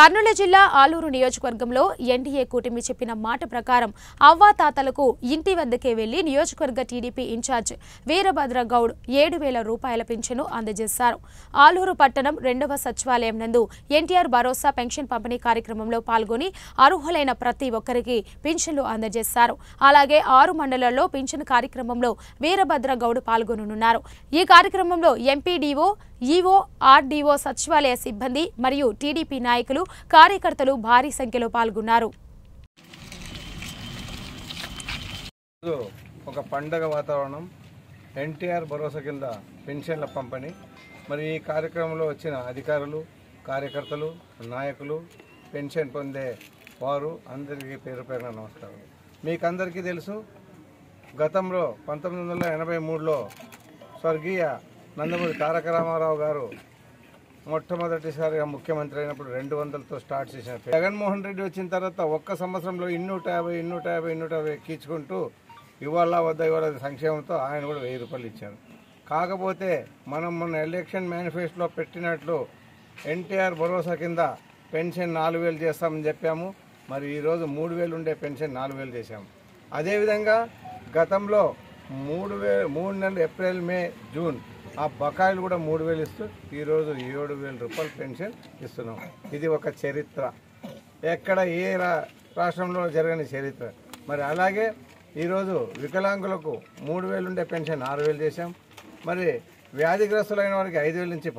కర్నూలు జిల్లా ఆలూరు నియోజకవర్గంలో ఎన్డీఏ కూటమి చెప్పిన మాట ప్రకారం అవ్వాతాతలకు ఇంటి వద్దకే వెళ్లి నియోజకవర్గ టీడీపీ ఇన్ఛార్జ్ వీరభద్ర గౌడ్ 7,000 రూపాయల పింఛను అందజేశారు. ఆలూరు పట్టణం 2వ సచివాలయం నందు ఎన్టీఆర్ భరోసా పెన్షన్ పంపిణీ కార్యక్రమంలో పాల్గొని అర్హులైన ప్రతి ఒక్కరికి పింఛన్లు అందజేశారు. అలాగే 6 మండలాల్లో పింఛన్ కార్యక్రమంలో వీరభద్ర గౌడ్ పాల్గొననున్నారు. ఈ కార్యక్రమంలో ఎంపీడీఓ, ఈవో, ఆర్డీఓ, సచివాలయ సిబ్బంది మరియు టీడీపీ నాయకులు, కార్యకర్తలు భారీ సంఖ్యలో పాల్గొన్నారు. ఒక పండగ వాతావరణం, ఎన్టీఆర్ భరోసా కింద పెన్షన్ల పంపిణీ. మరి ఈ కార్యక్రమంలో వచ్చిన అధికారులు, కార్యకర్తలు, నాయకులు, పెన్షన్ పొందే వారు అందరికీ పేరు పేరున నమస్కారం. మీకందరికీ తెలుసు, గతంలో 1983లో స్వర్గీయ నందమూరి తారక రామారావు గారు మొట్టమొదటిసారిగా ముఖ్యమంత్రి అయినప్పుడు 200తో స్టార్ట్ చేసిన జగన్మోహన్ రెడ్డి వచ్చిన తర్వాత ఒక్క సంవత్సరంలో 250 ఎక్కించుకుంటూ ఇవాళ సంక్షేమంతో ఆయన కూడా 1000 రూపాయలు ఇచ్చారు. కాకపోతే మనం మొన్న ఎలక్షన్ మేనిఫెస్టోలో పెట్టినట్లు ఎన్టీఆర్ భరోసా కింద పెన్షన్ 4,000 చేస్తామని చెప్పాము. మరి ఈరోజు 3,000 ఉండే పెన్షన్ 4,000 చేశాము. అదేవిధంగా గతంలో 3 నెలలు ఏప్రిల్, మే, జూన్ ఆ బకాయిలు కూడా 3,000 ఇస్తూ ఈరోజు 7,000 రూపాయలు పెన్షన్ ఇస్తున్నాం. ఇది ఒక చరిత్ర, ఎక్కడ ఏ రాష్ట్రంలో జరగని చరిత్ర. మరి అలాగే ఈరోజు వికలాంగులకు 3,000 ఉండే పెన్షన్ 6,000 చేశాం. మరి వ్యాధిగ్రస్తులైన వారికి 5,000 నుంచి